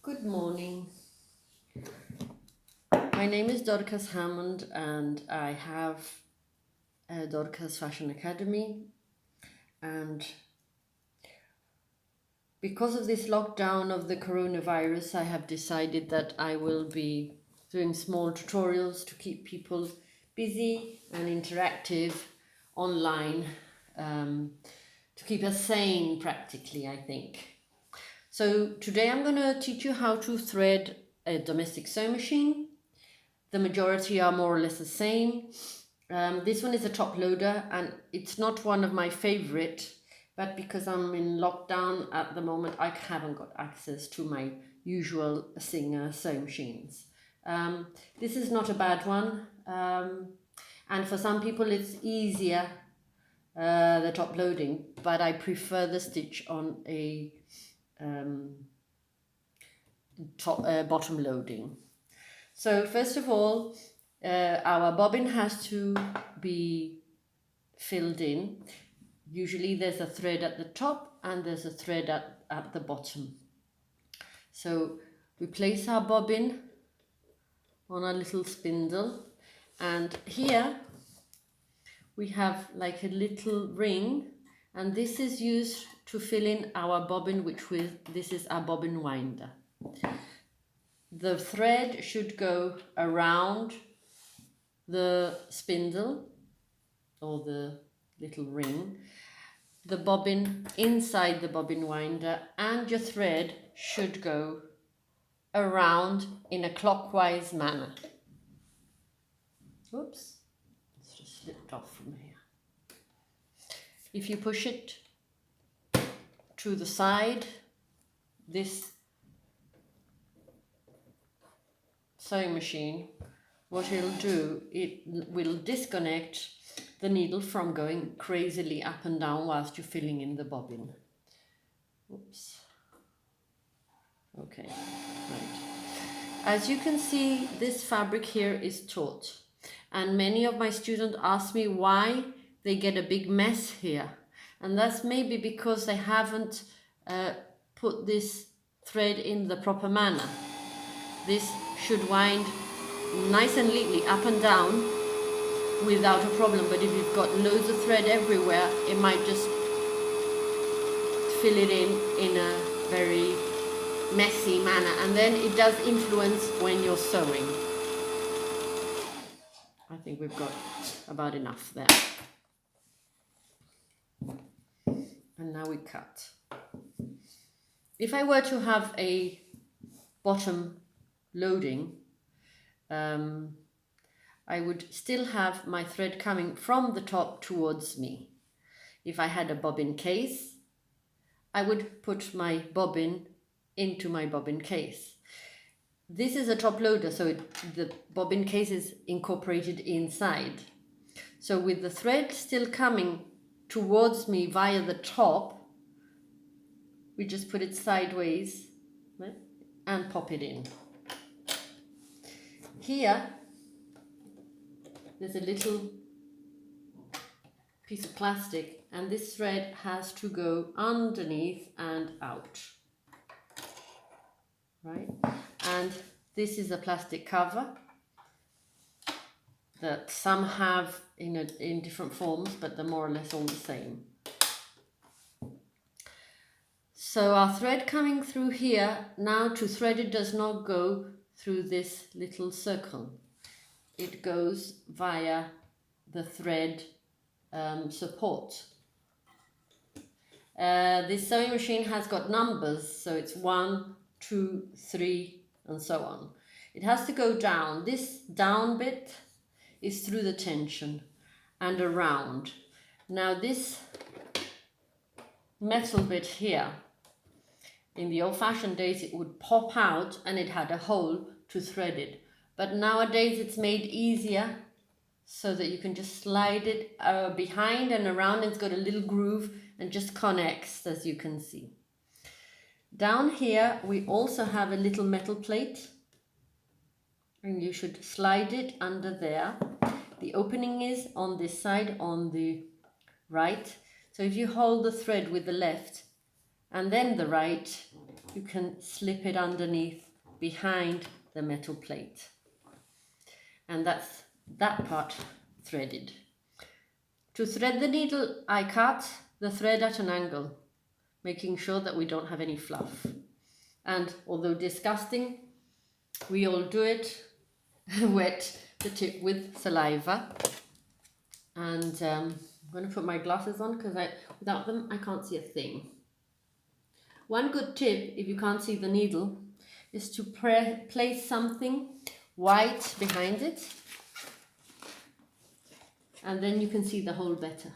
Good morning. My name is Dorcas Hammond and I have Dorcas Fashion Academy, and because of this lockdown of the coronavirus, I have decided that I will be doing small tutorials to keep people busy and interactive online, to keep us sane practically, I think. So today I'm going to teach you how to thread a domestic sewing machine. The majority are more or less the same. This one is a top loader and it's not one of my favorite, but because I'm in lockdown at the moment, I haven't got access to my usual Singer sewing machines. This is not a bad one, and for some people it's easier, the top loading, but I prefer the stitch on a bottom loading. So first of all, our bobbin has to be filled in. Usually there's a thread at the top and there's a thread at the bottom. So we place our bobbin on a little spindle, and here we have like a little ring, and this is used to fill in our bobbin, this is our bobbin winder. The thread should go around the spindle or the little ring, the bobbin inside the bobbin winder, and your thread should go around in a clockwise manner. Oops, it's just slipped off from here. If you push it to the side, this sewing machine, what it'll do, it will disconnect the needle from going crazily up and down whilst you're filling in the bobbin. Oops. Okay, right. As you can see, this fabric here is taut, and many of my students ask me why they get a big mess here, and that's maybe because they haven't put this thread in the proper manner. This should wind nice and neatly up and down without a problem, but if you've got loads of thread everywhere, it might just fill it in a very messy manner, and then it does influence when you're sewing. I think we've got about enough there. And now we cut. If I were to have a bottom loading, I would still have my thread coming from the top towards me. If I had a bobbin case, I would put my bobbin into my bobbin case. This is a top loader, so the bobbin case is incorporated inside. So with the thread still coming towards me via the top, we just put it sideways, right, and pop it in. Here, there's a little piece of plastic, and this thread has to go underneath and out, right? And this is a plastic cover that some have in different forms, but they're more or less all the same. So our thread coming through here, now to thread it does not go through this little circle. It goes via the thread support. This sewing machine has got numbers, so it's 1, 2, 3, and so on. It has to go down. This down bit is through the tension and around. Now this metal bit here, in the old-fashioned days it would pop out and it had a hole to thread it. But nowadays it's made easier so that you can just slide it behind and around. It's got a little groove and just connects, as you can see. Down here we also have a little metal plate, and you should slide it under there. The opening is on this side, on the right. So if you hold the thread with the left and then the right, you can slip it underneath behind the metal plate. And that's that part threaded. To thread the needle, I cut the thread at an angle, making sure that we don't have any fluff. And although disgusting, we all do it, wet the tip with saliva. And I'm going to put my glasses on because without them I can't see a thing. One good tip, if you can't see the needle, is to place something white behind it, and then you can see the hole better.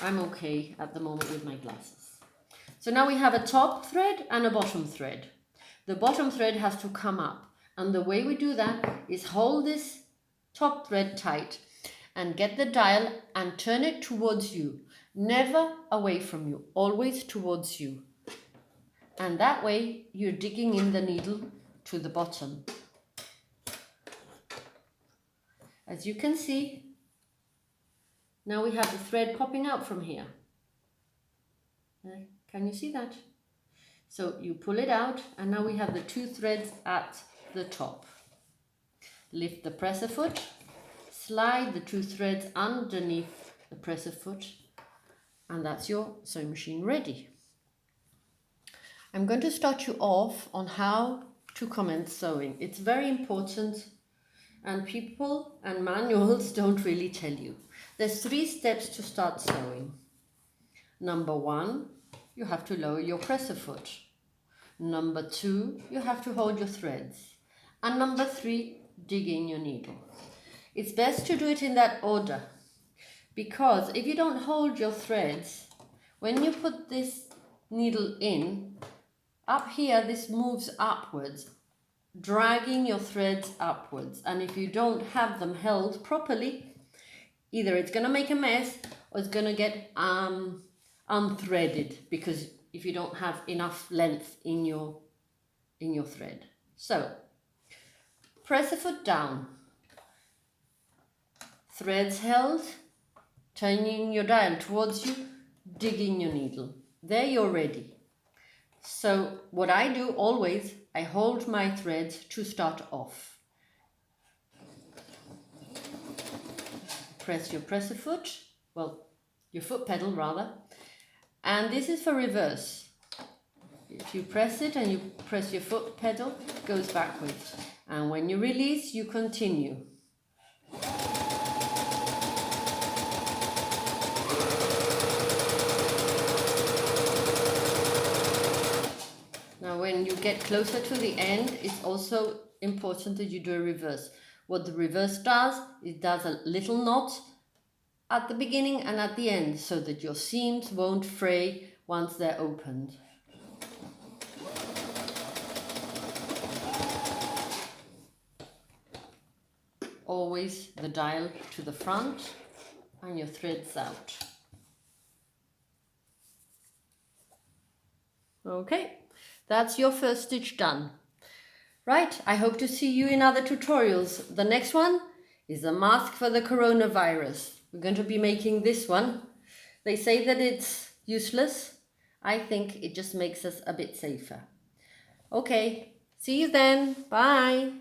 I'm okay at the moment with my glasses. So now we have a top thread and a bottom thread. The bottom thread has to come up, and the way we do that is hold this top thread tight and get the dial and turn it towards you, never away from you, always towards you. And that way you're digging in the needle to the bottom. As you can see, now we have the thread popping out from here. Can you see that? So you pull it out, and now we have the two threads at the top. Lift the presser foot, slide the two threads underneath the presser foot, and that's your sewing machine ready. I'm going to start you off on how to commence sewing. It's very important, and people and manuals don't really tell you. There's 3 steps to start sewing. Number 1, you have to lower your presser foot. Number 2, you have to hold your threads. And number 3, dig in your needle. It's best to do it in that order, because if you don't hold your threads, when you put this needle in, up here this moves upwards, dragging your threads upwards, and if you don't have them held properly, either it's going to make a mess or it's going to get unthreaded, because if you don't have enough length in your thread. So press the foot down, threads held, turning your dial towards you, digging your needle. There you're ready. So what I do always, I hold my threads to start off. Press your presser foot, well, your foot pedal rather, and this is for reverse. If you press it and you press your foot pedal, it goes backwards. And when you release, you continue. Now when you get closer to the end, it's also important that you do a reverse. What the reverse does, it does a little knot at the beginning and at the end, so that your seams won't fray once they're opened. Always the dial to the front and your threads out. Okay, that's your first stitch done. Right, I hope to see you in other tutorials. The next one is a mask for the coronavirus. We're going to be making this one. They say that it's useless. I think it just makes us a bit safer. Okay, see you then. Bye.